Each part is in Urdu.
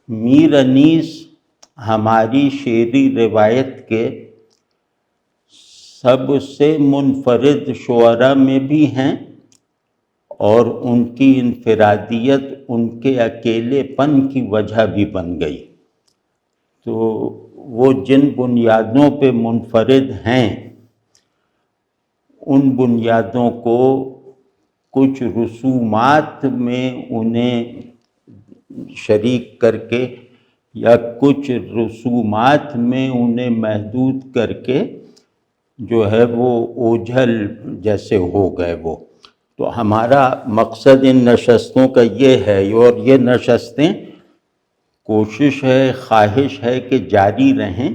میر انیس ہماری شعری روایت کے سب سے منفرد شعراء میں بھی ہیں، اور ان کی انفرادیت ان کے اکیلے پن کی وجہ بھی بن گئی۔ تو وہ جن بنیادوں پہ منفرد ہیں، ان بنیادوں کو کچھ رسومات میں انہیں شریک کر کے یا کچھ رسومات میں انہیں محدود کر کے جو ہے وہ اوجھل جیسے ہو گئے وہ۔ تو ہمارا مقصد ان نشستوں کا یہ ہے، اور یہ نشستیں کوشش ہے، خواہش ہے کہ جاری رہیں،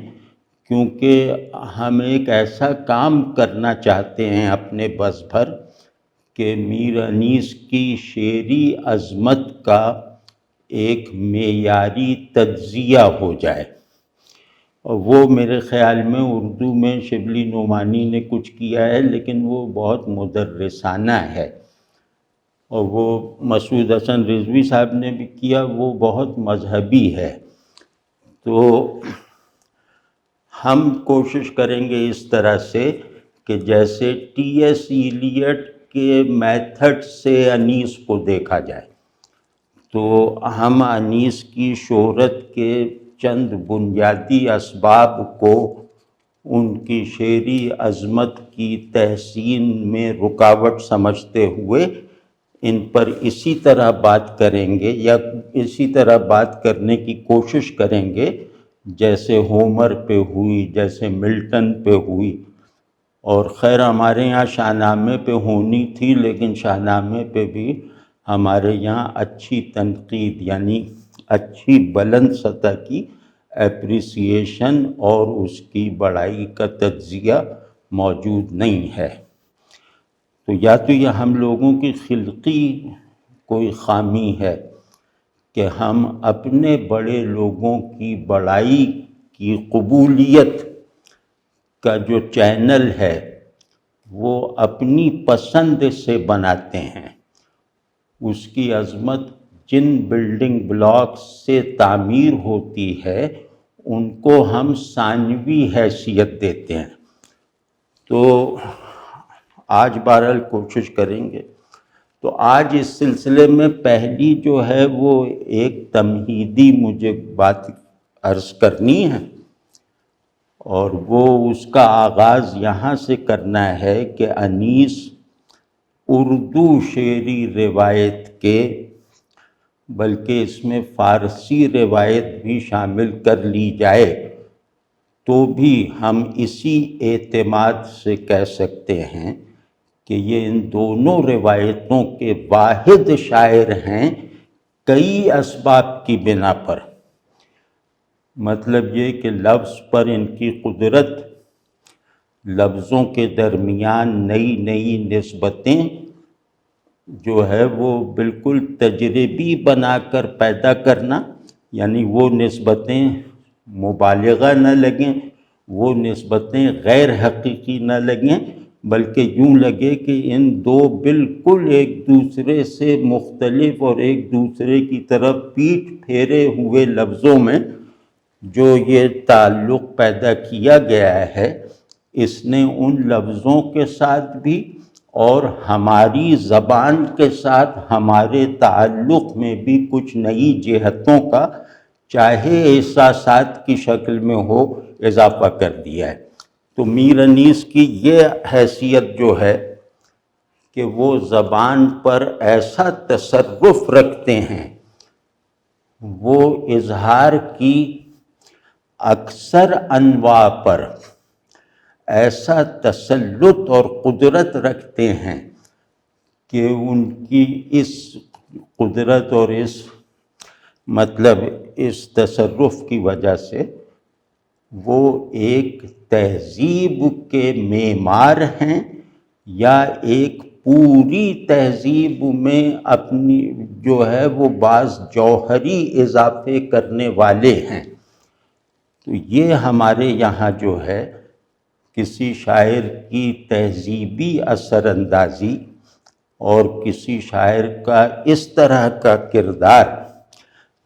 کیونکہ ہم ایک ایسا کام کرنا چاہتے ہیں اپنے بس بھر کہ میر انیس کی شعری عظمت کا ایک معیاری تجزیہ ہو جائے۔ اور وہ میرے خیال میں اردو میں شبلی نعمانی نے کچھ کیا ہے، لیکن وہ بہت مدرسانہ ہے، اور وہ مسعود حسن رضوی صاحب نے بھی کیا، وہ بہت مذہبی ہے۔ تو ہم کوشش کریں گے اس طرح سے کہ جیسے ٹی ایس ایلیٹ کے میتھڈ سے انیس کو دیکھا جائے، تو ہم انیس کی شہرت کے چند بنیادی اسباب کو ان کی شعری عظمت کی تحسین میں رکاوٹ سمجھتے ہوئے ان پر اسی طرح بات کریں گے، یا اسی طرح بات کرنے کی کوشش کریں گے جیسے ہومر پہ ہوئی، جیسے ملٹن پہ ہوئی۔ اور خیر ہمارے یہاں شاہ نامے پہ ہونی تھی، لیکن شاہ نامے پہ بھی ہمارے یہاں اچھی تنقید، یعنی اچھی بلند سطح کی اپریسیشن اور اس کی بڑائی کا تجزیہ موجود نہیں ہے۔ تو یا تو یہ ہم لوگوں کی خلقی کوئی خامی ہے کہ ہم اپنے بڑے لوگوں کی بڑائی کی قبولیت کا جو چینل ہے وہ اپنی پسند سے بناتے ہیں، اس کی عظمت جن بلڈنگ بلاکس سے تعمیر ہوتی ہے ان کو ہم ثانوی حیثیت دیتے ہیں۔ تو آج بہرحال کوشش کریں گے۔ تو آج اس سلسلے میں پہلی جو ہے وہ ایک تمہیدی مجھے بات عرض کرنی ہے، اور وہ اس کا آغاز یہاں سے کرنا ہے کہ انیس اردو شعری روایت کے، بلکہ اس میں فارسی روایت بھی شامل کر لی جائے تو بھی ہم اسی اعتماد سے کہہ سکتے ہیں کہ یہ ان دونوں روایتوں کے واحد شاعر ہیں کئی اسباب کی بنا پر۔ مطلب یہ کہ لفظ پر ان کی قدرت، لفظوں کے درمیان نئی نئی نسبتیں جو ہے وہ بالکل تجربی بنا کر پیدا کرنا، یعنی وہ نسبتیں مبالغہ نہ لگیں، وہ نسبتیں غیر حقیقی نہ لگیں، بلکہ یوں لگے کہ ان دو بالکل ایک دوسرے سے مختلف اور ایک دوسرے کی طرف پیٹھ پھیرے ہوئے لفظوں میں جو یہ تعلق پیدا کیا گیا ہے، اس نے ان لفظوں کے ساتھ بھی اور ہماری زبان کے ساتھ ہمارے تعلق میں بھی کچھ نئی جہتوں کا، چاہے احساسات کی شکل میں ہو، اضافہ کر دیا ہے۔ تو میر انیس کی یہ حیثیت جو ہے کہ وہ زبان پر ایسا تصرف رکھتے ہیں، وہ اظہار کی اکثر انواع پر ایسا تسلط اور قدرت رکھتے ہیں کہ ان کی اس قدرت اور اس تصرف کی وجہ سے وہ ایک تہذیب کے معمار ہیں، یا ایک پوری تہذیب میں اپنی جو ہے وہ بعض جوہری اضافے کرنے والے ہیں۔ تو یہ ہمارے یہاں جو ہے کسی شاعر کی تہذیبی اثر اندازی اور کسی شاعر کا اس طرح کا کردار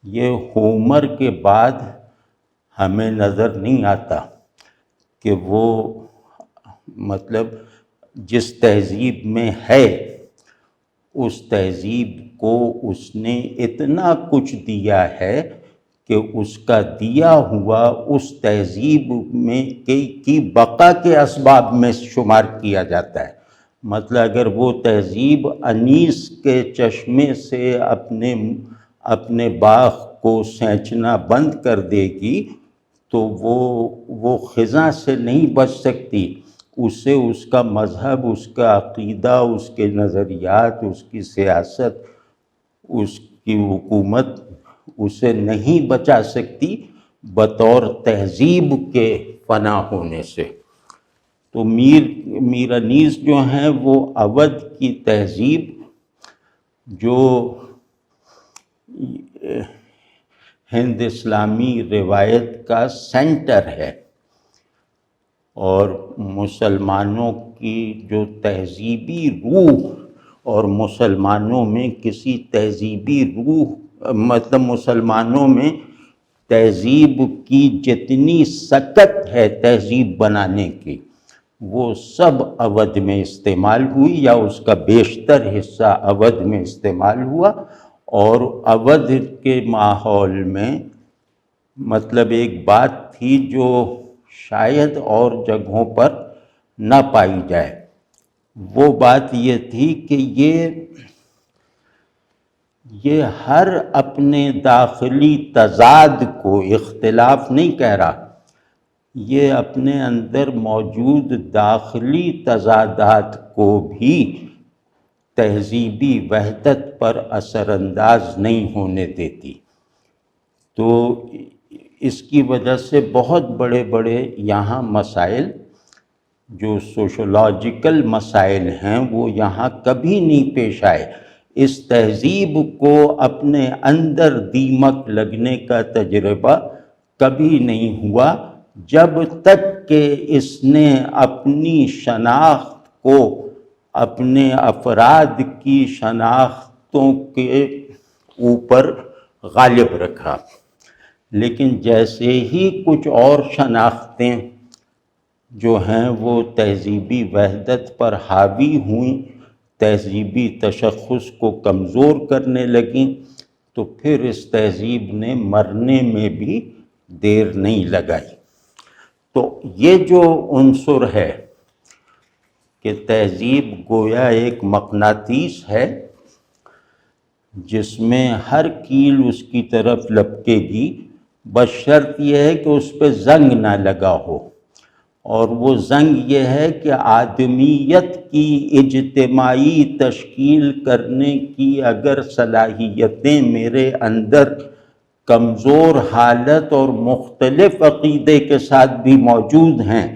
یہ ہومر کے بعد ہمیں نظر نہیں آتا کہ وہ مطلب جس تہذیب میں ہے اس تہذیب کو اس نے اتنا کچھ دیا ہے کہ اس کا دیا ہوا اس تہذیب میں کی بقا کے اسباب میں شمار کیا جاتا ہے۔ مطلب اگر وہ تہذیب انیس کے چشمے سے اپنے باغ کو سینچنا بند کر دے گی تو وہ خزاں سے نہیں بچ سکتی، اسے اس کا مذہب، اس کا عقیدہ، اس کے نظریات، اس کی سیاست، اس کی حکومت اسے نہیں بچا سکتی بطور تہذیب کے فنا ہونے سے۔ تو میر انیس جو ہیں وہ اودھ کی تہذیب جو ہند اسلامی روایت کا سینٹر ہے اور مسلمانوں کی جو تہذیبی روح اور مسلمانوں میں کسی تہذیبی روح مطلب مسلمانوں میں تہذیب کی جتنی سکت ہے تہذیب بنانے کی وہ سب اودھ میں استعمال ہوئی یا اس کا بیشتر حصہ اودھ میں استعمال ہوا۔ اور اودھ کے ماحول میں مطلب ایک بات تھی جو شاید اور جگہوں پر نہ پائی جائے، وہ بات یہ تھی کہ یہ ہر اپنے داخلی تضاد کو، اختلاف نہیں کہہ رہا، یہ اپنے اندر موجود داخلی تضادات کو بھی تہذیبی وحدت پر اثر انداز نہیں ہونے دیتی۔ تو اس کی وجہ سے بہت بڑے بڑے یہاں مسائل جو سوشولوجیکل مسائل ہیں وہ یہاں کبھی نہیں پیش آئے۔ اس تہذیب کو اپنے اندر دیمک لگنے کا تجربہ کبھی نہیں ہوا جب تک کہ اس نے اپنی شناخت کو اپنے افراد کی شناختوں کے اوپر غالب رکھا۔ لیکن جیسے ہی کچھ اور شناختیں جو ہیں وہ تہذیبی وحدت پر حاوی ہوئیں، تہذیبی تشخص کو کمزور کرنے لگیں، تو پھر اس تہذیب نے مرنے میں بھی دیر نہیں لگائی۔ تو یہ جو عنصر ہے کہ تہذیب گویا ایک مقناطیس ہے جس میں ہر کیل اس کی طرف لپکے گی، بس شرط یہ ہے کہ اس پہ زنگ نہ لگا ہو، اور وہ زنگ یہ ہے کہ آدمیت کی اجتماعی تشکیل کرنے کی اگر صلاحیتیں میرے اندر کمزور حالت اور مختلف عقیدے کے ساتھ بھی موجود ہیں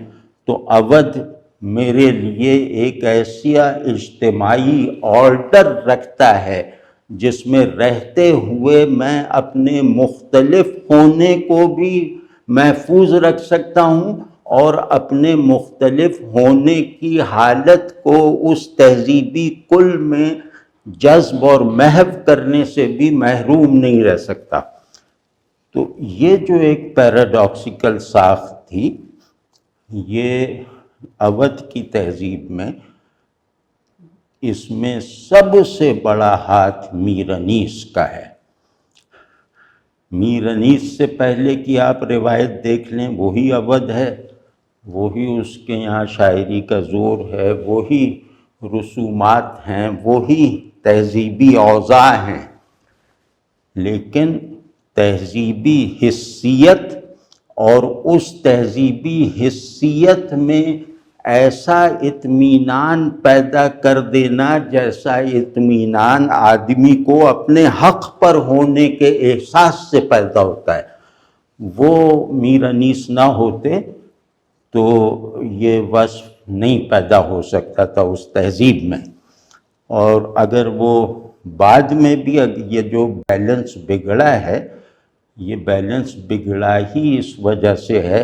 تو اودھ میرے لیے ایک ایسا اجتماعی آرڈر رکھتا ہے جس میں رہتے ہوئے میں اپنے مختلف ہونے کو بھی محفوظ رکھ سکتا ہوں اور اپنے مختلف ہونے کی حالت کو اس تہذیبی کل میں جذب اور محو کرنے سے بھی محروم نہیں رہ سکتا۔ تو یہ جو ایک پیراڈاکسیکل ساخت تھی یہ اودھ کی تہذیب میں، اس میں سب سے بڑا ہاتھ میر انیس کا ہے۔ میر انیس سے پہلے کی آپ روایت دیکھ لیں وہی اودھ ہے، وہی اس کے یہاں شاعری کا زور ہے، وہی رسومات ہیں، وہی تہذیبی اوضاع ہیں، لیکن تہذیبی حسیت اور اس تہذیبی حسیت میں ایسا اطمینان پیدا کر دینا جیسا اطمینان آدمی کو اپنے حق پر ہونے کے احساس سے پیدا ہوتا ہے، وہ میر انیس نہ ہوتے تو یہ وصف نہیں پیدا ہو سکتا تھا اس تہذیب میں۔ اور اگر وہ بعد میں بھی یہ جو بیلنس بگڑا ہے، یہ بیلنس بگڑا ہی اس وجہ سے ہے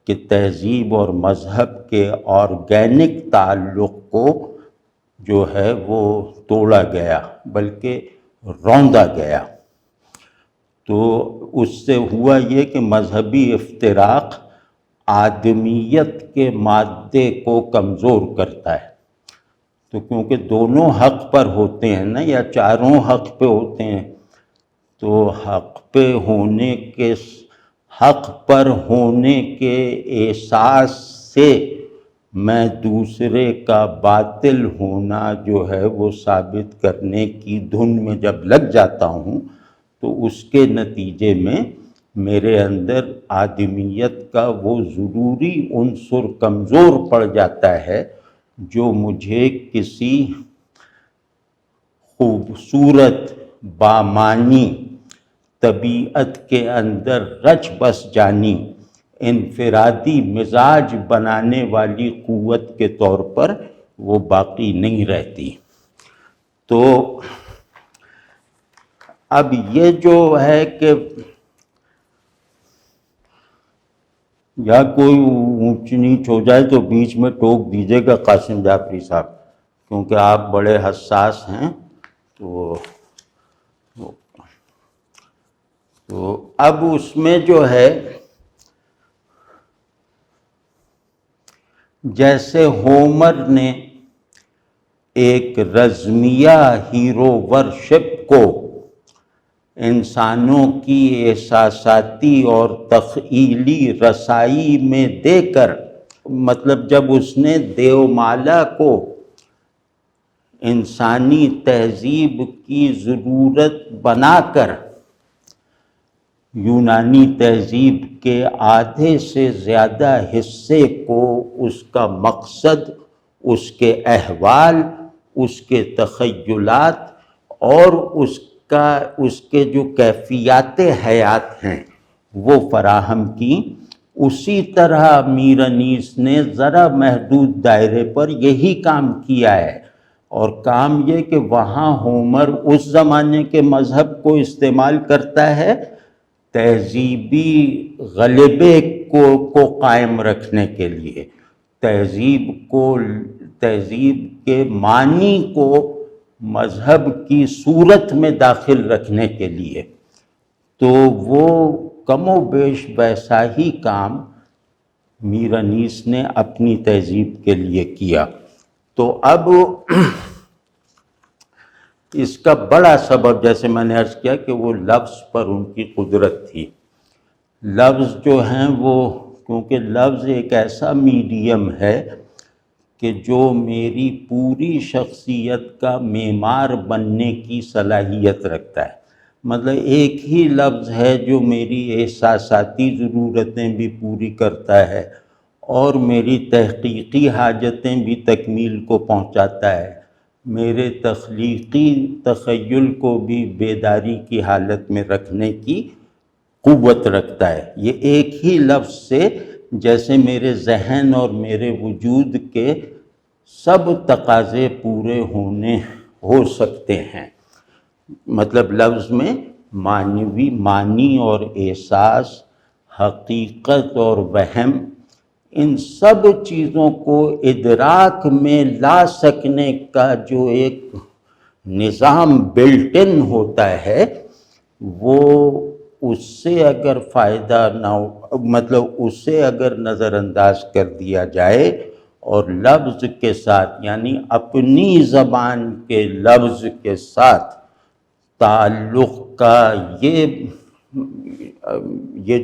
کہ تہذیب اور مذہب کے آرگینک تعلق کو جو ہے وہ توڑا گیا بلکہ روندا گیا۔ تو اس سے ہوا یہ کہ مذہبی افتراق آدمیت کے مادے کو کمزور کرتا ہے، تو کیونکہ دونوں حق پر ہوتے ہیں نا، یا چاروں حق پہ ہوتے ہیں، تو حق پر ہونے کے احساس سے میں دوسرے کا باطل ہونا جو ہے وہ ثابت کرنے کی دھن میں جب لگ جاتا ہوں، تو اس کے نتیجے میں میرے اندر آدمیت کا وہ ضروری عنصر کمزور پڑ جاتا ہے جو مجھے کسی خوبصورت بامانی طبیعت کے اندر رچ بس جانی انفرادی مزاج بنانے والی قوت کے طور پر وہ باقی نہیں رہتی۔ تو اب یہ جو ہے کہ یا کوئی اونچ نیچ ہو جائے تو بیچ میں ٹوک دیجیے گا قاسم جعفری صاحب، کیونکہ آپ بڑے حساس ہیں۔ تو اب اس میں جو ہے جیسے ہومر نے ایک رزمیہ ہیرو ورشپ کو انسانوں کی احساساتی اور تخیلی رسائی میں دے کر، مطلب جب اس نے دیومالا کو انسانی تہذیب کی ضرورت بنا کر یونانی تہذیب کے آدھے سے زیادہ حصے کو اس کا مقصد، اس کے احوال، اس کے تخیلات اور اس کے جو کیفیات حیات ہیں وہ فراہم کی، اسی طرح میر انیس نے ذرا محدود دائرے پر یہی کام کیا ہے۔ اور کام یہ کہ وہاں ہومر اس زمانے کے مذہب کو استعمال کرتا ہے تہذیبی غلبے کو قائم رکھنے کے لیے، تہذیب کے معنی کو مذہب کی صورت میں داخل رکھنے کے لیے۔ تو وہ کم و بیش ویسا ہی کام میر انیس نے اپنی تہذیب کے لیے کیا۔ تو اب اس کا بڑا سبب، جیسے میں نے عرض کیا کہ وہ لفظ پر ان کی قدرت تھی۔ لفظ جو ہیں وہ، کیونکہ لفظ ایک ایسا میڈیم ہے کہ جو میری پوری شخصیت کا معمار بننے کی صلاحیت رکھتا ہے۔ مطلب ایک ہی لفظ ہے جو میری احساساتی ضرورتیں بھی پوری کرتا ہے اور میری تحقیقی حاجتیں بھی تکمیل کو پہنچاتا ہے، میرے تخلیقی تخیل کو بھی بیداری کی حالت میں رکھنے کی قوت رکھتا ہے۔ یہ ایک ہی لفظ سے جیسے میرے ذہن اور میرے وجود کے سب تقاضے پورے ہو سکتے ہیں۔ مطلب لفظ میں معنی اور احساس، حقیقت اور وہم، ان سب چیزوں کو ادراک میں لا سکنے کا جو ایک نظام بلٹ ان ہوتا ہے، وہ اس سے اگر فائدہ نہ ہو، مطلب اسے اگر نظر انداز کر دیا جائے اور لفظ کے ساتھ، یعنی اپنی زبان کے لفظ کے ساتھ تعلق کا یہ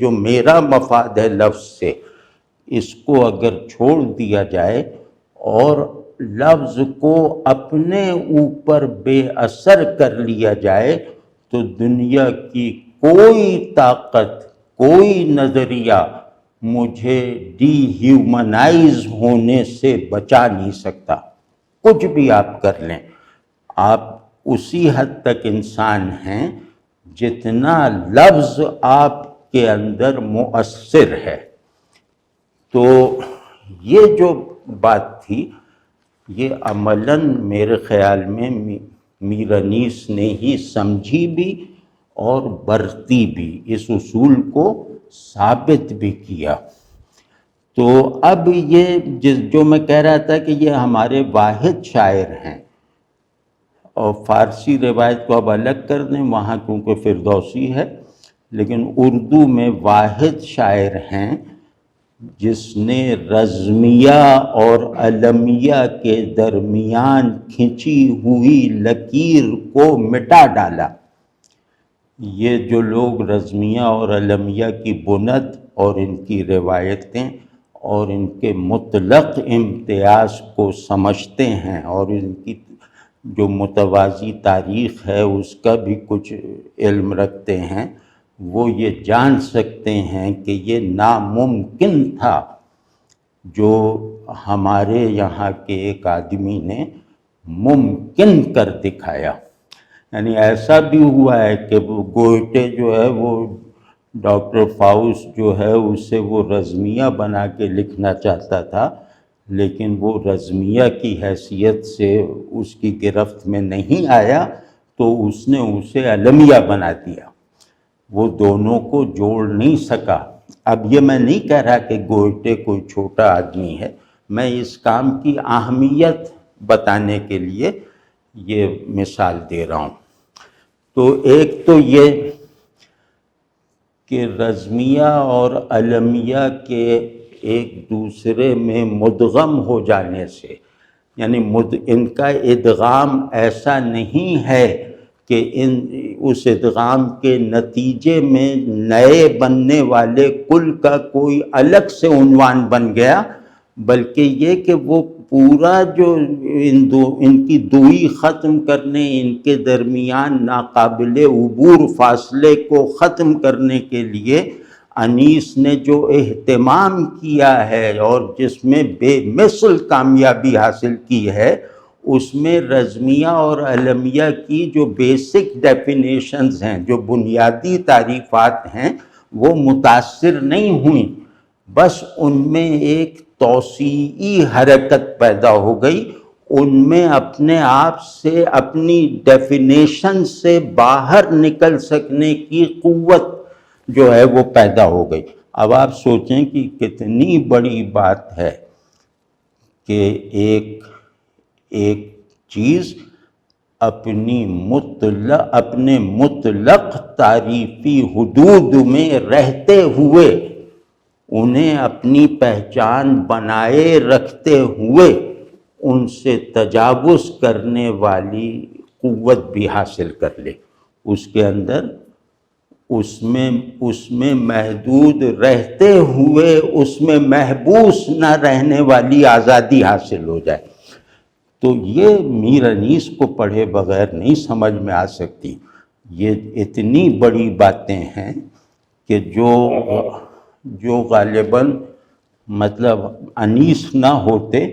جو میرا مفاد ہے لفظ سے، اس کو اگر چھوڑ دیا جائے اور لفظ کو اپنے اوپر بے اثر کر لیا جائے، تو دنیا کی کوئی طاقت، کوئی نظریہ مجھے ڈی ہیومنائز ہونے سے بچا نہیں سکتا۔ کچھ بھی آپ کر لیں، آپ اسی حد تک انسان ہیں جتنا لفظ آپ کے اندر مؤثر ہے۔ تو یہ جو بات تھی، یہ عملاً میرے خیال میں میر انیس نے ہی سمجھی بھی اور برتی بھی، اس اصول کو ثابت بھی کیا۔ تو اب یہ جو میں کہہ رہا تھا کہ یہ ہمارے واحد شاعر ہیں، اور فارسی روایت کو اب الگ کر دیں، وہاں کیونکہ فردوسی ہے، لیکن اردو میں واحد شاعر ہیں جس نے رزمیہ اور علمیہ کے درمیان کھنچی ہوئی لکیر کو مٹا ڈالا۔ یہ جو لوگ رزمیہ اور علمیہ کی بنیاد اور ان کی روایتیں اور ان کے مطلق امتیاز کو سمجھتے ہیں اور ان کی جو متوازی تاریخ ہے اس کا بھی کچھ علم رکھتے ہیں، وہ یہ جان سکتے ہیں کہ یہ ناممکن تھا جو ہمارے یہاں کے ایک آدمی نے ممکن کر دکھایا۔ یعنی ایسا بھی ہوا ہے کہ وہ گوئٹے جو ہے وہ ڈاکٹر فاؤس جو ہے اسے وہ رزمیہ بنا کے لکھنا چاہتا تھا، لیکن وہ رزمیہ کی حیثیت سے اس کی گرفت میں نہیں آیا تو اس نے اسے علمیہ بنا دیا، وہ دونوں کو جوڑ نہیں سکا۔ اب یہ میں نہیں کہہ رہا کہ گوئٹے کوئی چھوٹا آدمی ہے، میں اس کام کی اہمیت بتانے کے لیے یہ مثال دے رہا ہوں۔ تو ایک تو یہ کہ رزمیہ اور علمیہ کے ایک دوسرے میں مدغم ہو جانے سے، یعنی ان کا ادغام ایسا نہیں ہے کہ اس ادغام کے نتیجے میں نئے بننے والے کل کا کوئی الگ سے عنوان بن گیا، بلکہ یہ کہ وہ پورا جو ان کی دوئی ختم کرنے، ان کے درمیان ناقابل عبور فاصلے کو ختم کرنے کے لیے انیس نے جو اہتمام کیا ہے اور جس میں بے مثل کامیابی حاصل کی ہے، اس میں رزمیہ اور علمیہ کی جو بیسک ڈیفینیشنز ہیں، جو بنیادی تعریفات ہیں، وہ متاثر نہیں ہوئیں، بس ان میں ایک توسیعی حرکت پیدا ہو گئی، ان میں اپنے آپ سے اپنی ڈیفینیشن سے باہر نکل سکنے کی قوت جو ہے وہ پیدا ہو گئی۔ اب آپ سوچیں کہ کتنی بڑی بات ہے کہ ایک چیز اپنے مطلق تعریفی حدود میں رہتے ہوئے، انہیں اپنی پہچان بنائے رکھتے ہوئے ان سے تجاوز کرنے والی قوت بھی حاصل کر لے، اس کے اندر اس میں محدود رہتے ہوئے اس میں محبوس نہ رہنے والی آزادی حاصل ہو جائے۔ تو یہ میر انیس کو پڑھے بغیر نہیں سمجھ میں آ سکتی۔ یہ اتنی بڑی باتیں ہیں کہ جو غالباً مطلب انیس نہ ہوتے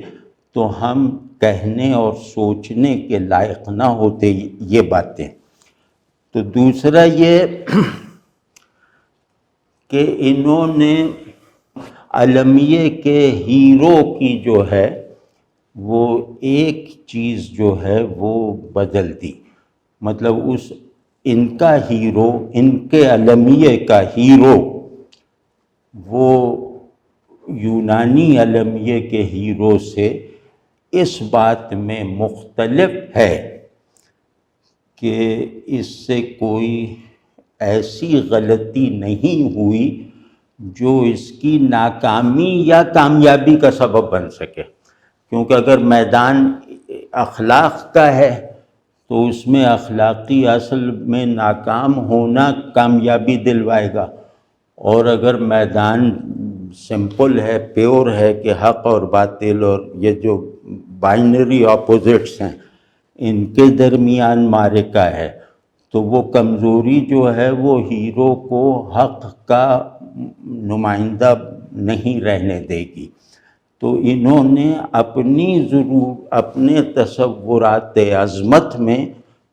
تو ہم کہنے اور سوچنے کے لائق نہ ہوتے یہ باتیں۔ تو دوسرا یہ کہ انہوں نے علمیہ کے ہیرو کی جو ہے وہ ایک چیز جو ہے وہ بدل دی، مطلب ان کا ہیرو، ان کے علمیہ کا ہیرو وہ یونانی علمیہ کے ہیرو سے اس بات میں مختلف ہے کہ اس سے کوئی ایسی غلطی نہیں ہوئی جو اس کی ناکامی یا کامیابی کا سبب بن سکے، کیونکہ اگر میدان اخلاق کا ہے تو اس میں اخلاقی اصل میں ناکام ہونا کامیابی دلوائے گا، اور اگر میدان سمپل ہے، پیور ہے کہ حق اور باطل اور یہ جو بائنری اپوزٹس ہیں ان کے درمیان معرکہ ہے، تو وہ کمزوری جو ہے وہ ہیرو کو حق کا نمائندہ نہیں رہنے دے گی۔ تو انہوں نے اپنے تصورات عظمت میں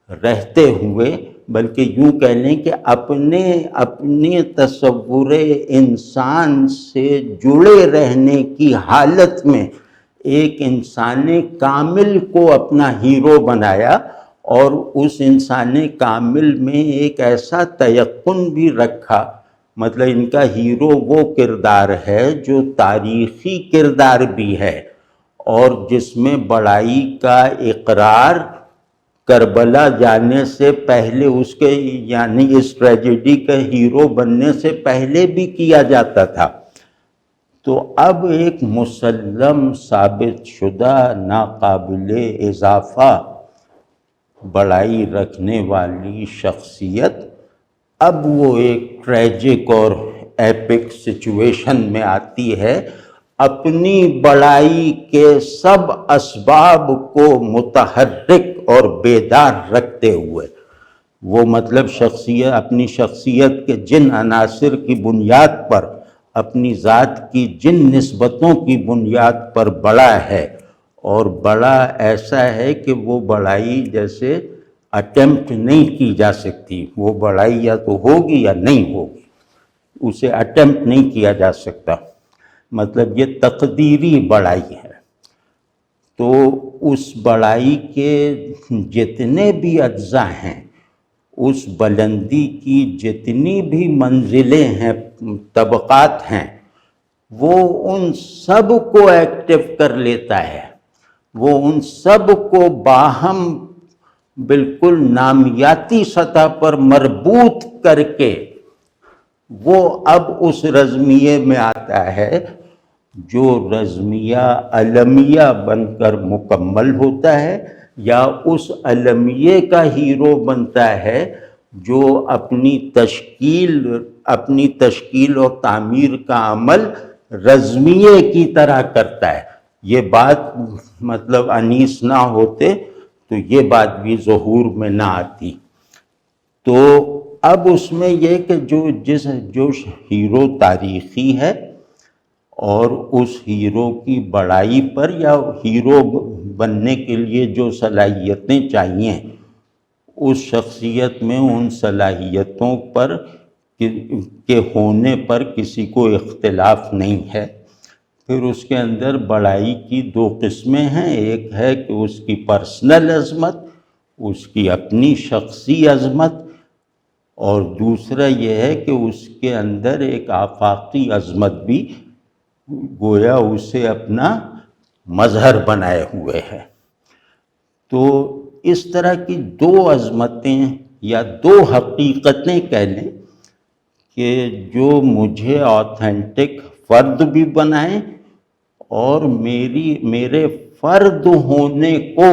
رہتے ہوئے، بلکہ یوں کہہ لیں کہ اپنے تصور انسان سے جڑے رہنے کی حالت میں ایک انسان کامل کو اپنا ہیرو بنایا، اور اس انسان کامل میں ایک ایسا تیقن بھی رکھا، مطلب ان کا ہیرو وہ کردار ہے جو تاریخی کردار بھی ہے اور جس میں بڑائی کا اقرار کربلا جانے سے پہلے اس کے یعنی اس ٹریجڈی کا ہیرو بننے سے پہلے بھی کیا جاتا تھا. تو اب ایک مسلم ثابت شدہ ناقابل اضافہ بڑائی رکھنے والی شخصیت اب وہ ایک ٹریجک اور ایپک سچویشن میں آتی ہے اپنی بڑائی کے سب اسباب کو متحرک اور بیدار رکھتے ہوئے. وہ مطلب اپنی شخصیت کے جن عناصر کی بنیاد پر، اپنی ذات کی جن نسبتوں کی بنیاد پر بڑا ہے، اور بڑا ایسا ہے کہ وہ بڑائی جیسے اٹیمپٹ نہیں کی جا سکتی. وہ بڑائی یا تو ہوگی یا نہیں ہوگی، اسے اٹیمپٹ نہیں کیا جا سکتا. مطلب یہ تقدیری بڑائی ہے. تو اس بڑائی کے جتنے بھی اجزاء ہیں، اس بلندی کی جتنی بھی منزلیں ہیں، طبقات ہیں، وہ ان سب کو ایکٹیو کر لیتا ہے. وہ ان سب کو باہم بالکل نامیاتی سطح پر مربوط کر کے وہ اب اس رزمیے میں آتا ہے جو رزمیہ المیہ بن کر مکمل ہوتا ہے، یا اس المیے کا ہیرو بنتا ہے جو اپنی تشکیل اور تعمیر کا عمل رزمیے کی طرح کرتا ہے. یہ بات مطلب انیس نہ ہوتے تو یہ بات بھی ظہور میں نہ آتی. تو اب اس میں یہ کہ جو ہیرو تاریخی ہے اور اس ہیرو کی بڑائی پر یا ہیرو بننے کے لیے جو صلاحیتیں چاہیے، اس شخصیت میں ان صلاحیتوں پر کے ہونے پر کسی کو اختلاف نہیں ہے. پھر اس کے اندر بڑائی کی دو قسمیں ہیں. ایک ہے کہ اس کی پرسنل عظمت، اس کی اپنی شخصی عظمت، اور دوسرا یہ ہے کہ اس کے اندر ایک آفاقی عظمت بھی گویا اسے اپنا مظہر بنائے ہوئے ہے. تو اس طرح کی دو عظمتیں یا دو حقیقتیں کہہ لیں کہ جو مجھے آتھینٹک فرد بھی بنائیں اور میرے فرد ہونے کو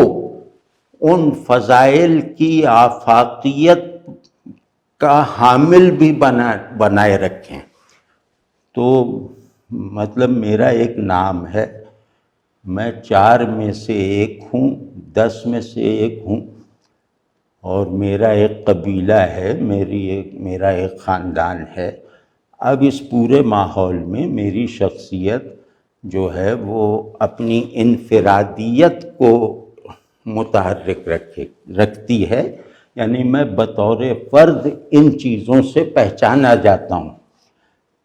ان فضائل کی آفاقیت کا حامل بھی بنائے رکھیں. تو مطلب میرا ایک نام ہے، میں 4 میں سے 1 ہوں، 10 میں سے 1 ہوں، اور میرا ایک قبیلہ ہے، میرا ایک خاندان ہے. اب اس پورے ماحول میں میری شخصیت جو ہے وہ اپنی انفرادیت کو متحرک رکھتی ہے، یعنی میں بطور فرد ان چیزوں سے پہچانا جاتا ہوں.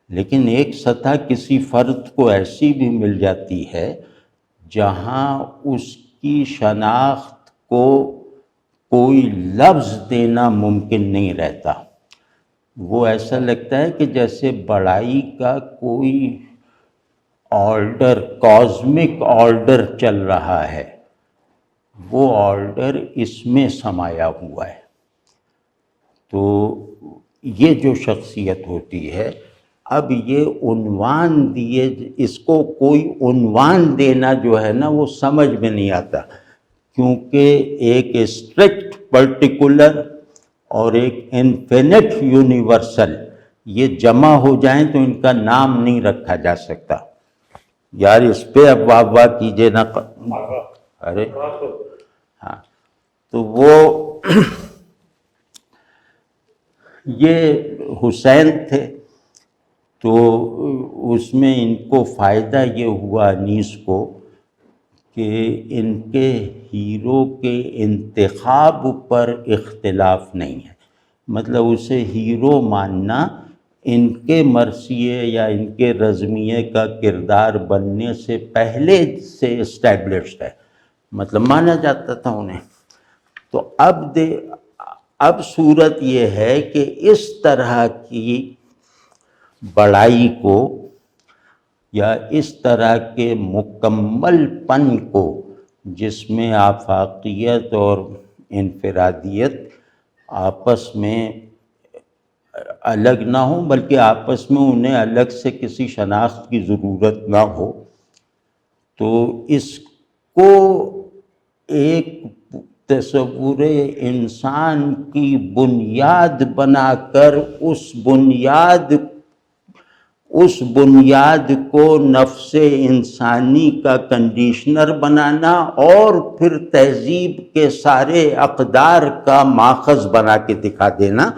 لیکن ایک سطح کسی فرد کو ایسی بھی مل جاتی ہے جہاں اس کی شناخت کو کوئی لفظ دینا ممکن نہیں رہتا. وہ ایسا لگتا ہے کہ جیسے بڑائی کا کوئی آرڈر، کازمک آرڈر چل رہا ہے، وہ آرڈر اس میں سمایا ہوا ہے. تو یہ جو شخصیت ہوتی ہے، اب یہ عنوان اس کو کوئی عنوان دینا جو ہے نا وہ سمجھ میں نہیں آتا، کیونکہ ایک اسٹرکٹ پرٹیکولر اور ایک انفینٹ یونیورسل یہ جمع ہو جائیں تو ان کا نام نہیں رکھا جا سکتا. یار اس پہ اب واہ واہ کیجئے نا. ارے ہاں، تو وہ یہ حسین تھے، تو اس میں ان کو فائدہ یہ ہوا انیس کو کہ ان کے ہیرو کے انتخاب پر اختلاف نہیں ہے. مطلب اسے ہیرو ماننا ان کے مرثیے یا ان کے رزمیے کا کردار بننے سے پہلے سے اسٹیبلشڈ ہے، مطلب مانا جاتا تھا انہیں. تو اب صورت یہ ہے کہ اس طرح کی بڑائی کو یا اس طرح کے مکمل پن کو جس میں آفاقیت اور انفرادیت آپس میں الگ نہ ہوں، بلکہ آپس میں انہیں الگ سے کسی شناخت کی ضرورت نہ ہو، تو اس کو ایک تصور انسان کی بنیاد بنا کر اس بنیاد کو نفس انسانی کا کنڈیشنر بنانا اور پھر تہذیب کے سارے اقدار کا ماخذ بنا کے دکھا دینا،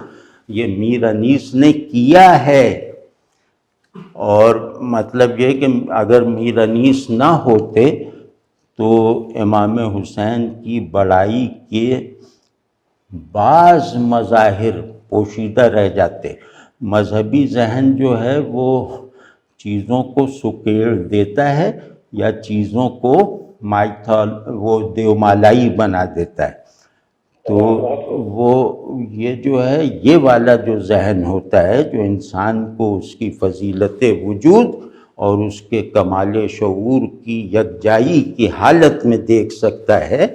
یہ میر انیس نے کیا ہے۔ اور مطلب یہ کہ اگر میر انیس نہ ہوتے تو امام حسین کی بڑائی کے بعض مظاہر پوشیدہ رہ جاتے۔ مذہبی ذہن جو ہے وہ چیزوں کو سکیڑ دیتا ہے یا چیزوں کو وہ دیومالائی بنا دیتا ہے، تو وہ یہ جو ہے یہ والا جو ذہن ہوتا ہے جو انسان کو اس کی فضیلت وجود اور اس کے کمال شعور کی یکجائی کی حالت میں دیکھ سکتا ہے،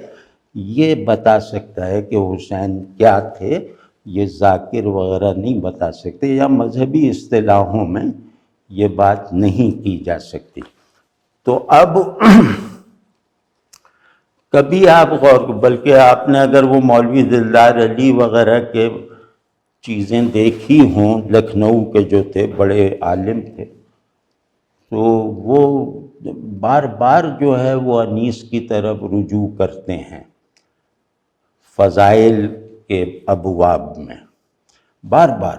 یہ بتا سکتا ہے کہ حسین کیا تھے، یہ ذاکر وغیرہ نہیں بتا سکتے، یا مذہبی اصطلاحوں میں یہ بات نہیں کی جا سکتی۔ تو اب کبھی آپ غور، بلکہ آپ نے اگر وہ مولوی دلدار علی وغیرہ کے چیزیں دیکھی ہوں، لکھنؤ کے جو تھے بڑے عالم تھے، تو وہ بار بار جو ہے وہ انیس کی طرف رجوع کرتے ہیں فضائل کے ابواب میں، بار بار۔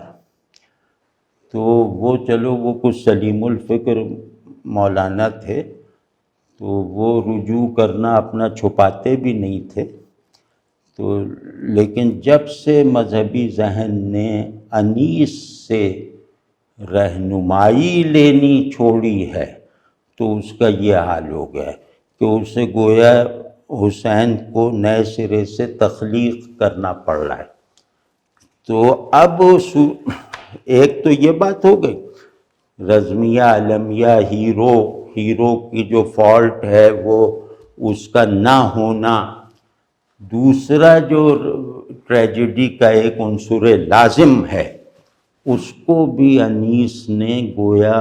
تو وہ چلو وہ کچھ سلیم الفکر مولانا تھے، تو وہ رجوع کرنا اپنا چھپاتے بھی نہیں تھے، تو لیکن جب سے مذہبی ذہن نے انیس سے رہنمائی لینی چھوڑی ہے تو اس کا یہ حال ہو گیا کہ اسے گویا حسین کو نئے سرے سے تخلیق کرنا پڑ رہا ہے۔ تو اب ایک تو یہ بات ہو گئی، رزمیہ عالمیہ ہیرو کی جو فالٹ ہے وہ اس کا نہ ہونا، دوسرا جو ٹریجڈی کا ایک عنصر لازم ہے اس کو بھی انیس نے گویا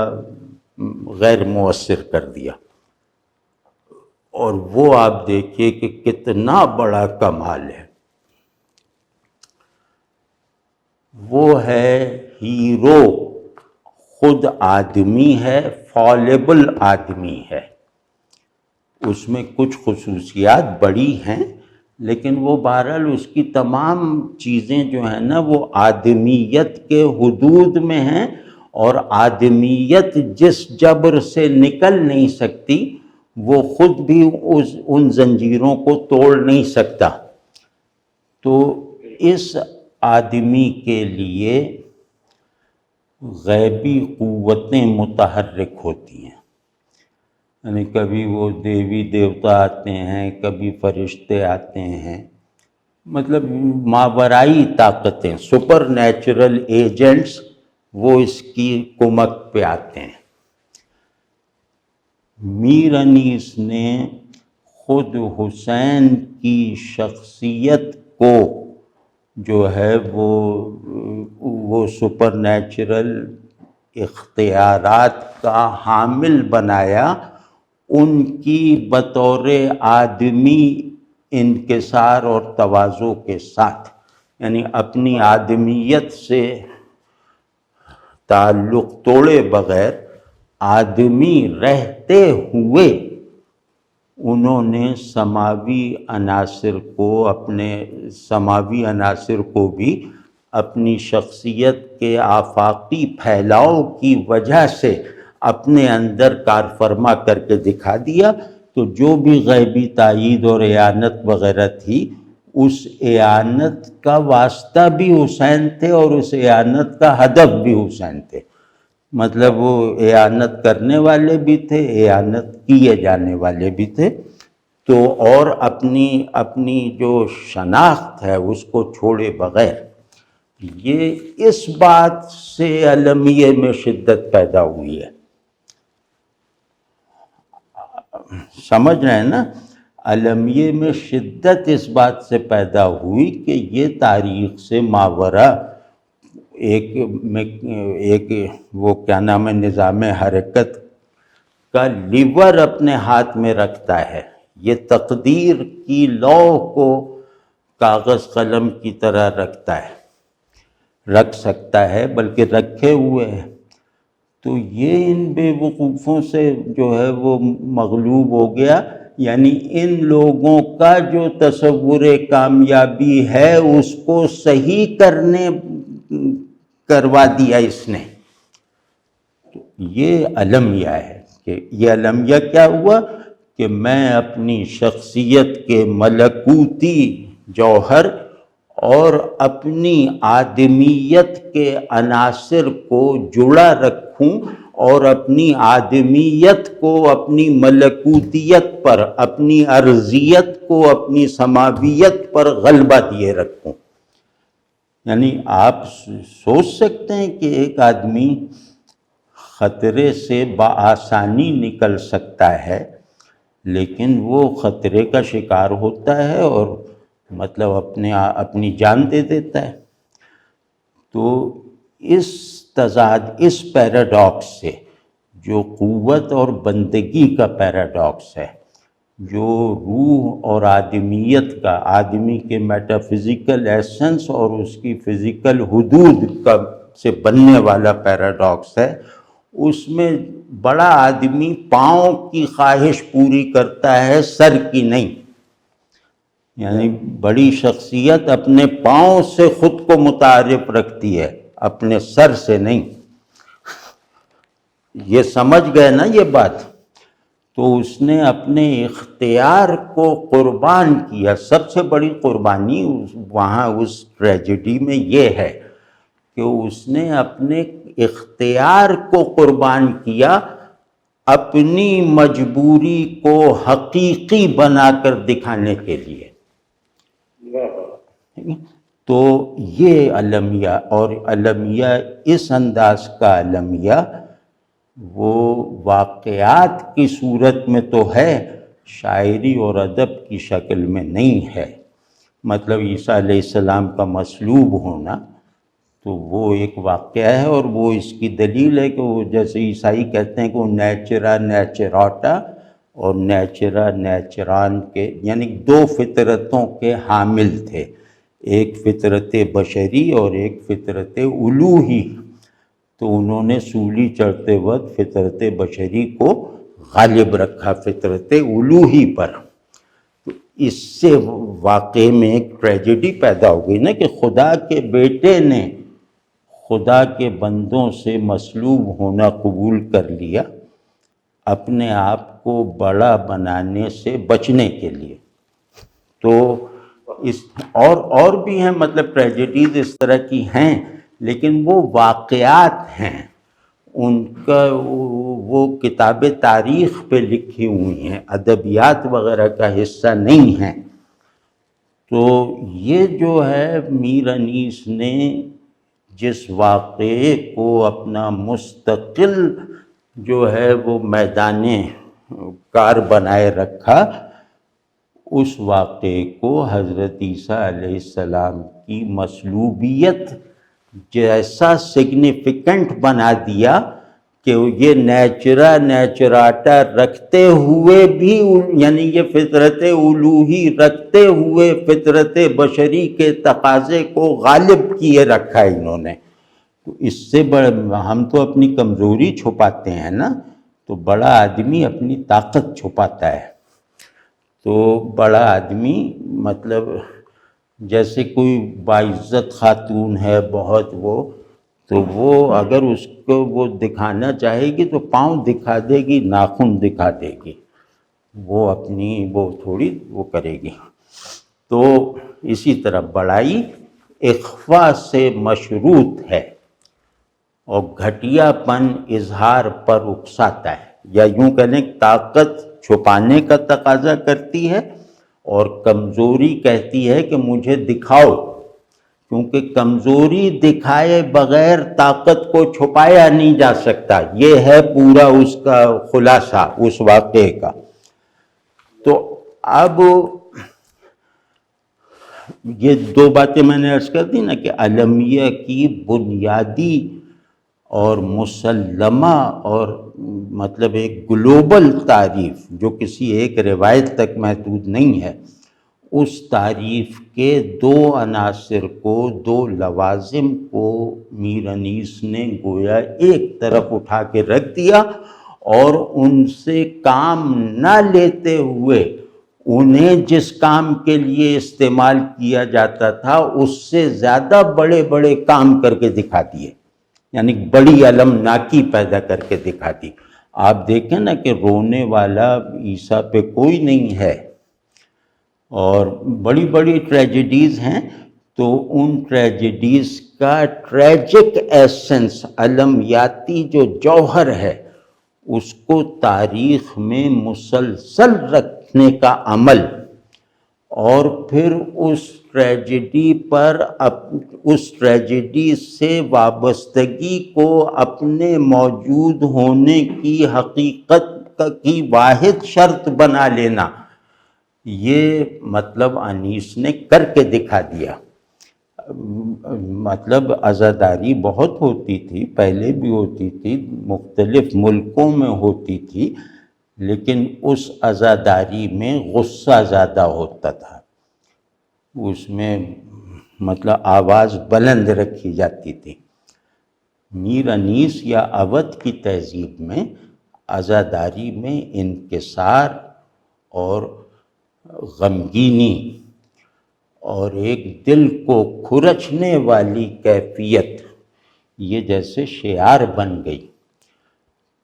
غیر مؤثر کر دیا، اور وہ آپ دیکھیے کہ کتنا بڑا کمال ہے۔ وہ ہے ہیرو خود آدمی ہے، فالبل آدمی ہے، اس میں کچھ خصوصیات بڑی ہیں، لیکن وہ بہرحال اس کی تمام چیزیں جو ہیں نا وہ آدمیت کے حدود میں ہیں، اور آدمیت جس جبر سے نکل نہیں سکتی وہ خود بھی ان زنجیروں کو توڑ نہیں سکتا۔ تو اس آدمی کے لیے غیبی قوتیں متحرک ہوتی ہیں، یعنی کبھی وہ دیوی دیوتا آتے ہیں، کبھی فرشتے آتے ہیں، مطلب ماورائی طاقتیں، سپر نیچرل ایجنٹس وہ اس کی کمک پہ آتے ہیں۔ میر انیس نے خود حسین کی شخصیت کو جو ہے وہ سپر نیچرل اختیارات کا حامل بنایا، ان کی بطور آدمی انکسار اور تواضع کے ساتھ، یعنی اپنی آدمیت سے تعلق توڑے بغیر آدمی رہتے ہوئے انہوں نے سماوی عناصر کو بھی اپنی شخصیت کے آفاقی پھیلاؤ کی وجہ سے اپنے اندر کار فرما کر کے دکھا دیا۔ تو جو بھی غیبی تائید اور اعانت وغیرہ تھی، اس اعانت کا واسطہ بھی حسین تھے اور اس اعانت کا ہدف بھی حسین تھے، مطلب وہ اعانت کرنے والے بھی تھے، اعانت کیے جانے والے بھی تھے۔ تو اور اپنی جو شناخت ہے اس کو چھوڑے بغیر، یہ اس بات سے علمیہ میں شدت پیدا ہوئی ہے، سمجھ رہے ہیں نا؟ المیے میں شدت اس بات سے پیدا ہوئی کہ یہ تاریخ سے ماورا ایک وہ کیا نام ہے نظام حرکت کا لیور اپنے ہاتھ میں رکھتا ہے، یہ تقدیر کی لو کو کاغذ قلم کی طرح رکھ سکتا ہے، بلکہ رکھے ہوئے ہے۔ تو یہ ان بے وقوفوں سے جو ہے وہ مغلوب ہو گیا، یعنی ان لوگوں کا جو تصور کامیابی ہے اس کو صحیح کروا دیا اس نے۔ یہ المیہ ہے کہ یہ المیہ کیا ہوا کہ میں اپنی شخصیت کے ملکوتی جوہر اور اپنی آدمیت کے عناصر کو جڑا رکھوں اور اپنی آدمیت کو اپنی ملکوتیت پر، اپنی ارضیت کو اپنی سماویت پر غلبہ دیے رکھوں۔ یعنی آپ سوچ سکتے ہیں کہ ایک آدمی خطرے سے بآسانی نکل سکتا ہے، لیکن وہ خطرے کا شکار ہوتا ہے اور مطلب اپنی جان دے دیتا ہے۔ تو اس تضاد، اس پیراڈاکس سے، جو قوت اور بندگی کا پیراڈاکس ہے، جو روح اور آدمیت کا، آدمی کے میٹا فزیکل ایسنس اور اس کی فزیکل حدود کا سے بننے والا پیراڈاکس ہے، اس میں بڑا آدمی پاؤں کی خواہش پوری کرتا ہے، سر کی نہیں۔ یعنی بڑی شخصیت اپنے پاؤں سے خود کو متعارف رکھتی ہے، اپنے سر سے نہیں۔ یہ سمجھ گئے نا یہ بات؟ تو اس نے اپنے اختیار کو قربان کیا۔ سب سے بڑی قربانی وہاں اس ٹریجڈی میں یہ ہے کہ اس نے اپنے اختیار کو قربان کیا، اپنی مجبوری کو حقیقی بنا کر دکھانے کے لیے۔ تو یہ المیہ، اور المیہ اس انداز کا المیہ وہ واقعات کی صورت میں تو ہے، شاعری اور ادب کی شکل میں نہیں ہے۔ مطلب عیسیٰ علیہ السلام کا مصلوب ہونا تو وہ ایک واقعہ ہے، اور وہ اس کی دلیل ہے کہ وہ جیسے عیسائی کہتے ہیں کہ وہ نیچرا نیچراٹا اور نیچرا نیچران کے، یعنی دو فطرتوں کے حامل تھے، ایک فطرت بشری اور ایک فطرت الوہی۔ تو انہوں نے سولی چڑھتے وقت فطرت بشری کو غالب رکھا فطرت الوہی پر۔ تو اس سے واقعے میں ایک ٹریجڈی پیدا ہو گئی نا کہ خدا کے بیٹے نے خدا کے بندوں سے مصلوب ہونا قبول کر لیا، اپنے آپ کو بڑا بنانے سے بچنے کے لیے۔ تو اس اور بھی ہیں، مطلب ٹریجڈیز اس طرح کی ہیں، لیکن وہ واقعات ہیں، ان کا وہ کتاب تاریخ پہ لکھی ہوئی ہیں، ادبیات وغیرہ کا حصہ نہیں ہیں۔ تو یہ جو ہے میر انیس نے جس واقعے کو اپنا مستقل جو ہے وہ میدان کار بنائے رکھا، اس واقعے کو حضرت عیسیٰ علیہ السلام کی مصلوبیت جیسا سگنیفیکنٹ بنا دیا کہ یہ نیچرا نیچراٹا رکھتے ہوئے بھی، یعنی یہ فطرت الوہی رکھتے ہوئے فطرت بشری کے تقاضے کو غالب کیے رکھا انہوں نے۔ تو اس سے ہم تو اپنی کمزوری چھپاتے ہیں نا، تو بڑا آدمی اپنی طاقت چھپاتا ہے۔ تو بڑا آدمی مطلب جیسے کوئی باعزت خاتون ہے بہت، تو وہ اگر اس کو وہ دکھانا چاہے گی تو پاؤں دکھا دے گی، ناخن دکھا دے گی، وہ تھوڑی وہ کرے گی۔ تو اسی طرح بڑائی اخفاء سے مشروط ہے، اور گھٹیا پن اظہار پر اکساتا ہے، یا یوں کہنے طاقت چھپانے کا تقاضا کرتی ہے، اور کمزوری کہتی ہے کہ مجھے دکھاؤ، کیونکہ کمزوری دکھائے بغیر طاقت کو چھپایا نہیں جا سکتا۔ یہ ہے پورا اس کا خلاصہ اس واقعے کا۔ تو اب یہ دو باتیں میں نے عرض کر دی نا کہ المیہ کی بنیادی اور مسلمہ اور مطلب ایک گلوبل تعریف جو کسی ایک روایت تک محدود نہیں ہے، اس تعریف کے دو عناصر کو، دو لوازم کو میر انیس نے گویا ایک طرف اٹھا کے رکھ دیا، اور ان سے کام نہ لیتے ہوئے انہیں جس کام کے لیے استعمال کیا جاتا تھا اس سے زیادہ بڑے بڑے کام کر کے دکھا دیے، یعنی بڑی المناکی پیدا کر کے دکھا دی۔ آپ دیکھیں نا کہ رونے والا عیسیٰ پہ کوئی نہیں ہے، اور بڑی بڑی ٹریجڈیز ہیں، تو ان ٹریجڈیز کا ٹریجک ایسنس، المیاتی جو جوہر ہے، اس کو تاریخ میں مسلسل رکھنے کا عمل، اور پھر اس ٹریجڈی پر اس ٹریجڈی سے وابستگی کو اپنے موجود ہونے کی حقیقت کی واحد شرط بنا لینا، یہ مطلب انیس نے کر کے دکھا دیا۔ مطلب عزاداری بہت ہوتی تھی، پہلے بھی ہوتی تھی، مختلف ملکوں میں ہوتی تھی، لیکن اس عزاداری میں غصہ زیادہ ہوتا تھا، اس میں مطلب آواز بلند رکھی جاتی تھی۔ میر انیس یا اودھ کی تہذیب میں عزاداری میں انکسار اور غمگینی اور ایک دل کو کھرچنے والی کیفیت یہ جیسے شعار بن گئی،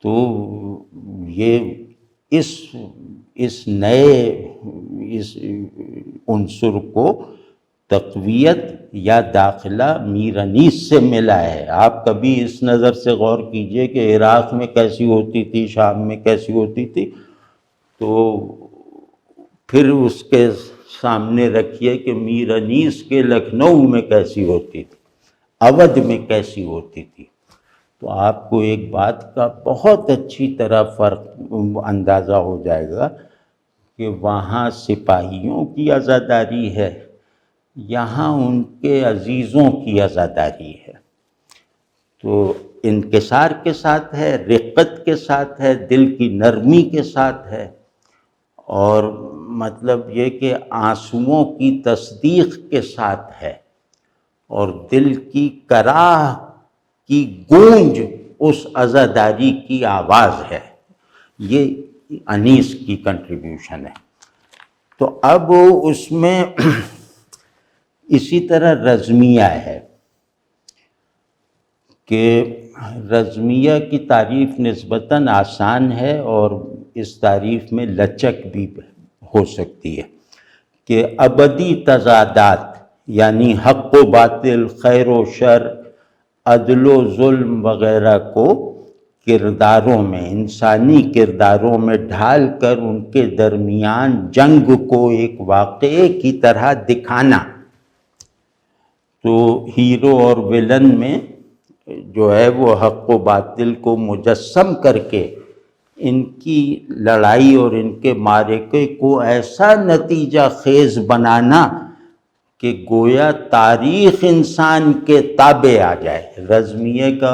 تو یہ اس نئے عنصر کو تقویت یا داخلہ میر انیس سے ملا ہے۔ آپ کبھی اس نظر سے غور کیجئے کہ عراق میں کیسی ہوتی تھی، شام میں کیسی ہوتی تھی، تو پھر اس کے سامنے رکھیے کہ میر انیس کے لکھنؤ میں کیسی ہوتی تھی، اودھ میں کیسی ہوتی تھی، تو آپ کو ایک بات کا بہت اچھی طرح فرق اندازہ ہو جائے گا کہ وہاں سپاہیوں کی عزاداری ہے، یہاں ان کے عزیزوں کی عزاداری ہے، تو انکسار کے ساتھ ہے، رقت کے ساتھ ہے، دل کی نرمی کے ساتھ ہے، اور مطلب یہ کہ آنسوؤں کی تصدیق کے ساتھ ہے، اور دل کی کراہ کی گونج اس عزاداری کی آواز ہے۔ یہ انیس کی کنٹریبیوشن ہے۔ تو اب اس میں اسی طرح رزمیہ ہے کہ رزمیہ کی تعریف نسبتاً آسان ہے، اور اس تعریف میں لچک بھی ہو سکتی ہے کہ ابدی تضادات، یعنی حق و باطل، خیر و شر، عدل و ظلم وغیرہ کو کرداروں میں، انسانی کرداروں میں ڈھال کر ان کے درمیان جنگ کو ایک واقعے کی طرح دکھانا۔ تو ہیرو اور ویلن میں جو ہے وہ حق و باطل کو مجسم کر کے ان کی لڑائی اور ان کے معرکے کو ایسا نتیجہ خیز بنانا کہ گویا تاریخ انسان کے تابع آ جائے۔ رزمیہ کا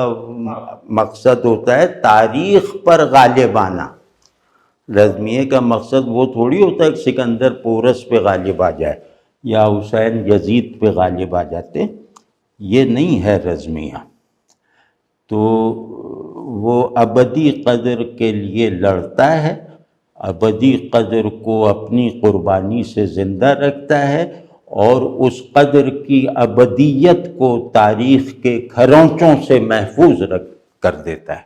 مقصد ہوتا ہے تاریخ پر غالب آنا۔ رزمیہ کا مقصد وہ تھوڑی ہوتا ہے کہ سکندر پورس پہ غالب آ جائے یا حسین یزید پہ غالب آ جاتے، یہ نہیں ہے رزمیہ۔ تو وہ ابدی قدر کے لیے لڑتا ہے، ابدی قدر کو اپنی قربانی سے زندہ رکھتا ہے، اور اس قدر کی ابدیت کو تاریخ کے کھرونچوں سے محفوظ کر دیتا ہے۔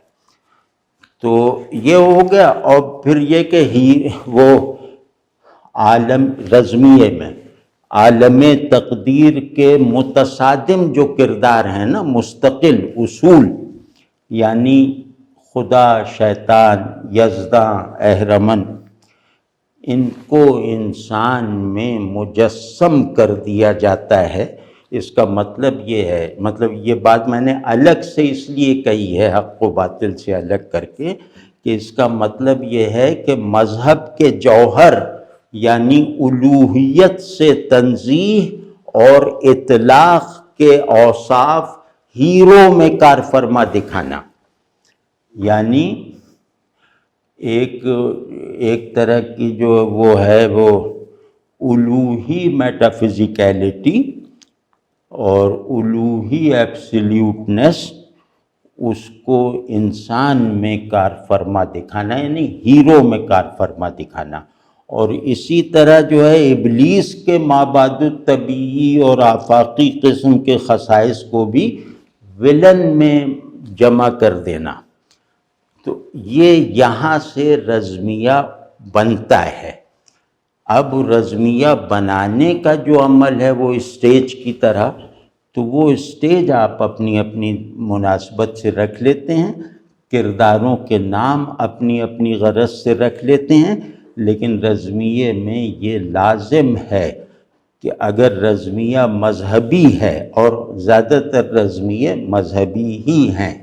تو یہ ہو گیا، اور پھر یہ کہ وہ عالم رزمیہ میں عالم تقدیر کے متصادم جو کردار ہیں نا، مستقل اصول، یعنی خدا، شیطان، یزداں، اہرمن، ان کو انسان میں مجسم کر دیا جاتا ہے۔ اس کا مطلب یہ ہے، مطلب یہ بات میں نے الگ سے اس لیے کہی ہے حق و باطل سے الگ کر کے، کہ اس کا مطلب یہ ہے کہ مذہب کے جوہر یعنی الوہیت سے تنزیہ اور اطلاق کے اوصاف ہیرو میں کار فرما دکھانا، یعنی ایک طرح کی جو وہ ہے وہ الوہی میٹافزیکیلٹی اور الوہی ایبسلیوٹنس، اس کو انسان میں کار فرما دکھانا، یعنی ہیرو میں کار فرما دکھانا۔ اور اسی طرح جو ہے ابلیس کے مابعد الطبیعی اور آفاقی قسم کے خصائص کو بھی ولن میں جمع کر دینا۔ تو یہ یہاں سے رزمیہ بنتا ہے۔ اب رزمیہ بنانے کا جو عمل ہے وہ اسٹیج کی طرح، تو وہ اسٹیج آپ اپنی اپنی مناسبت سے رکھ لیتے ہیں، کرداروں کے نام اپنی اپنی غرض سے رکھ لیتے ہیں، لیکن رزمیے میں یہ لازم ہے کہ اگر رزمیہ مذہبی ہے، اور زیادہ تر رزمیے مذہبی ہی ہیں،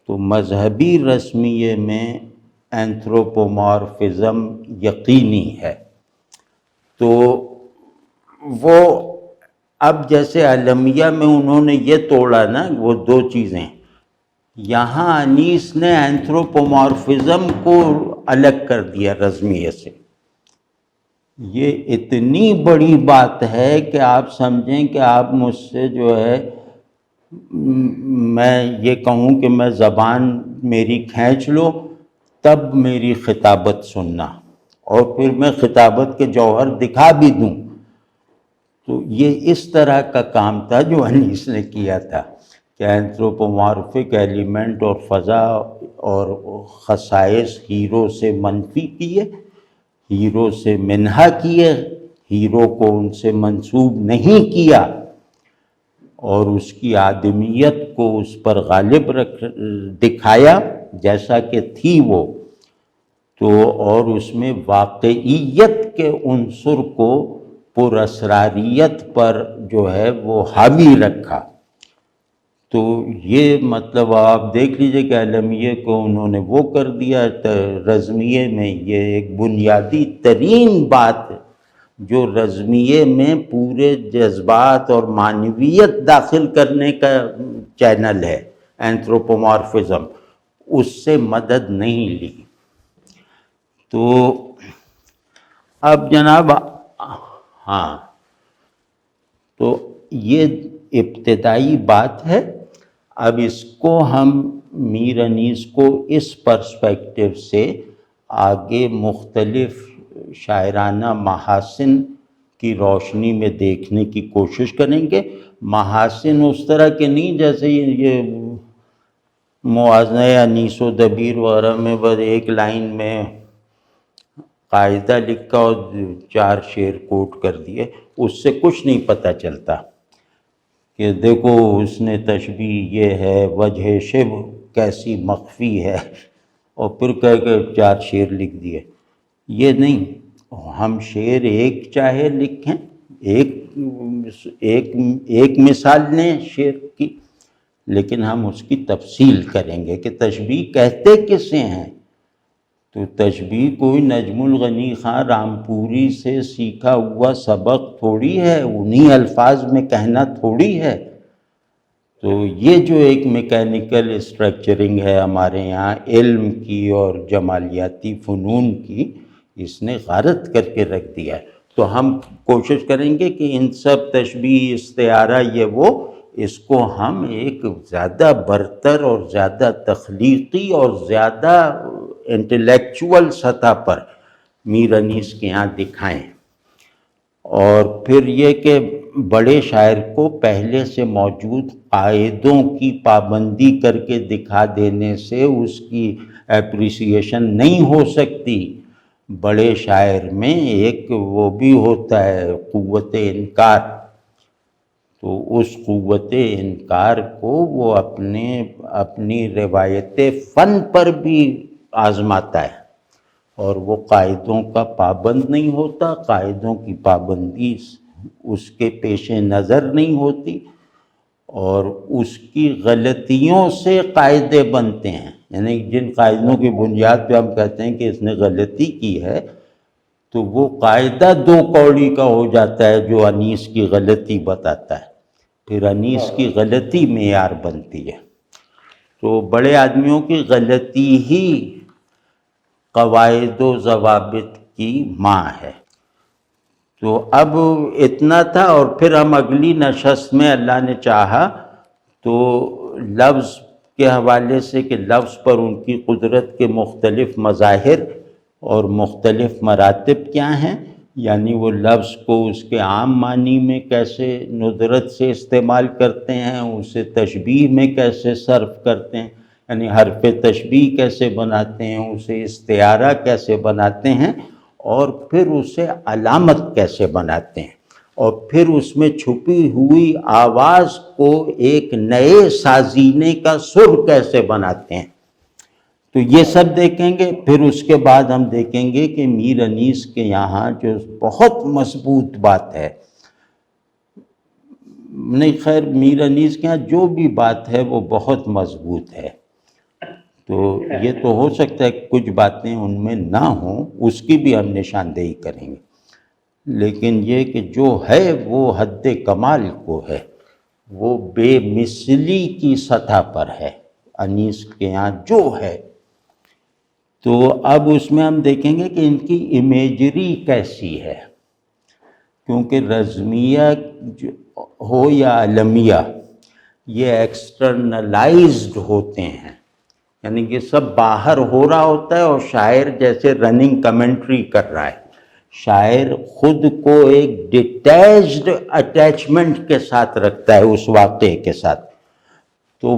تو مذہبی رزمیے میں اینتھروپومارفزم یقینی ہے۔ تو وہ اب جیسے عالمیہ میں انہوں نے یہ توڑا نا، وہ دو چیزیں، یہاں انیس نے اینتھروپومارفزم کو الگ کر دیا رزمیہ سے۔ یہ اتنی بڑی بات ہے کہ آپ سمجھیں کہ آپ مجھ سے جو ہے میں یہ کہوں کہ میں زبان میری کھینچ لو تب میری خطابت سننا، اور پھر میں خطابت کے جوہر دکھا بھی دوں۔ تو یہ اس طرح کا کام تھا جو انیس نے کیا تھا کہ اینتھروپومارفک ایلیمنٹ اور فضا اور خصائص ہیرو سے منفی کیے، ہیرو سے منہا کیے، ہیرو کو ان سے منسوب نہیں کیا، اور اس کی آدمیت کو اس پر غالب دکھایا جیسا کہ تھی وہ، تو اور اس میں واقعیت کے عنصر کو پر اسراریت پر جو ہے وہ حاوی رکھا۔ تو یہ مطلب آپ دیکھ لیجئے کہ عالمیہ کو انہوں نے وہ کر دیا۔ رزمیے میں یہ ایک بنیادی ترین بات جو رزمیے میں پورے جذبات اور معنویت داخل کرنے کا چینل ہے، اینتھروپومارفزم، اس سے مدد نہیں لی۔ تو اب جناب ہاں، تو یہ ابتدائی بات ہے۔ اب اس کو ہم میر انیس کو اس پرسپیکٹو سے آگے مختلف شاعرانہ محاسن کی روشنی میں دیکھنے کی کوشش کریں گے۔ محاسن اس طرح کے نہیں جیسے یہ موازنہ انیس و دبیر وغیرہ میں بس ایک لائن میں قاعدہ لکھا اور 4 شعر کوٹ کر دیے، اس سے کچھ نہیں پتہ چلتا کہ دیکھو اس نے تشبیہ یہ ہے، وجہ شبہ کیسی مخفی ہے، اور پھر کہہ کے 4 شعر لکھ دیے۔ یہ نہیں، ہم شعر ایک چاہے لکھیں، ایک مثال لیں شعر کی، لیکن ہم اس کی تفصیل کریں گے کہ تشبیہ کہتے کسے ہیں۔ تو تشبیہ کوئی نجم الغنی خان رامپوری سے سیکھا ہوا سبق تھوڑی ہے، انہی الفاظ میں کہنا تھوڑی ہے۔ تو یہ جو ایک میکینیکل اسٹرکچرنگ ہے ہمارے یہاں علم کی اور جمالیاتی فنون کی، اس نے غارت کر کے رکھ دیا ہے۔ تو ہم کوشش کریں گے کہ ان سب تشبیہ، استعارہ، یہ وہ، اس کو ہم ایک زیادہ برتر اور زیادہ تخلیقی اور زیادہ انٹلیکچول سطح پر میر انیس کے ہاں دکھائیں۔ اور پھر یہ کہ بڑے شاعر کو پہلے سے موجود قاعدوں کی پابندی کر کے دکھا دینے سے اس کی اپریسیشن نہیں ہو سکتی۔ بڑے شاعر میں ایک وہ بھی ہوتا ہے قوت انکار، تو اس قوت انکار کو وہ اپنی روایت فن پر بھی آزماتا ہے، اور وہ قاعدوں کا پابند نہیں ہوتا، قاعدوں کی پابندی اس کے پیش نظر نہیں ہوتی، اور اس کی غلطیوں سے قاعدے بنتے ہیں، یعنی جن قاعدوں کی بنیاد پہ ہم کہتے ہیں کہ اس نے غلطی کی ہے، تو وہ قاعدہ دو کوڑی کا ہو جاتا ہے جو انیس کی غلطی بتاتا ہے، پھر انیس کی غلطی معیار بنتی ہے۔ تو بڑے آدمیوں کی غلطی ہی قواعد و ضوابط کی ماں ہے۔ تو اب اتنا تھا، اور پھر ہم اگلی نشست میں اللہ نے چاہا تو لفظ کے حوالے سے کہ لفظ پر ان کی قدرت کے مختلف مظاہر اور مختلف مراتب کیا ہیں، یعنی وہ لفظ کو اس کے عام معنی میں کیسے ندرت سے استعمال کرتے ہیں، اسے تشبیہ میں کیسے صرف کرتے ہیں، یعنی حرف تشبیہ کیسے بناتے ہیں، اسے استعارہ کیسے بناتے ہیں، اور پھر اسے علامت کیسے بناتے ہیں، اور پھر اس میں چھپی ہوئی آواز کو ایک نئے سازینے کا سر کیسے بناتے ہیں۔ تو یہ سب دیکھیں گے۔ پھر اس کے بعد ہم دیکھیں گے کہ میر انیس کے یہاں جو بہت مضبوط بات ہے، نہیں خیر میر انیس کے یہاں جو بھی بات ہے وہ بہت مضبوط ہے، تو یہ تو ہو سکتا ہے کچھ باتیں ان میں نہ ہوں، اس کی بھی ہم نشاندہی کریں گے، لیکن یہ کہ جو ہے وہ حد کمال کو ہے، وہ بے مثلی کی سطح پر ہے انیس کے یہاں جو ہے۔ تو اب اس میں ہم دیکھیں گے کہ ان کی امیجری کیسی ہے، کیونکہ رزمیہ ہو یا علمیہ یہ ایکسٹرنلائزڈ ہوتے ہیں، یعنی کہ سب باہر ہو رہا ہوتا ہے اور شاعر جیسے رننگ کمنٹری کر رہا ہے، شاعر خود کو ایک ڈیٹیچڈ اٹیچمنٹ کے ساتھ رکھتا ہے اس واقعے کے ساتھ۔ تو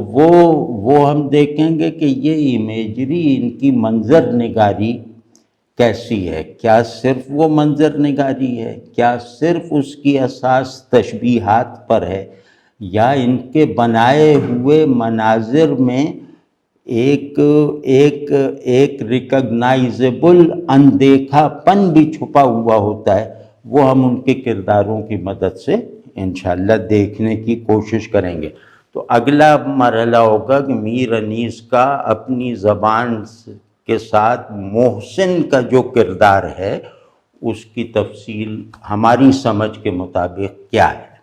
وہ ہم دیکھیں گے کہ یہ امیجری ان کی منظر نگاری کیسی ہے، کیا صرف وہ منظر نگاری ہے، کیا صرف اس کی اساس تشبیہات پر ہے، یا ان کے بنائے ہوئے مناظر میں ایک ریکگنائزیبل اندیکھا پن بھی چھپا ہوا ہوتا ہے، وہ ہم ان کے کرداروں کی مدد سے انشاءاللہ دیکھنے کی کوشش کریں گے۔ تو اگلا مرحلہ ہوگا کہ میر انیس کا اپنی زبان کے ساتھ محسن کا جو کردار ہے اس کی تفصیل ہماری سمجھ کے مطابق کیا ہے۔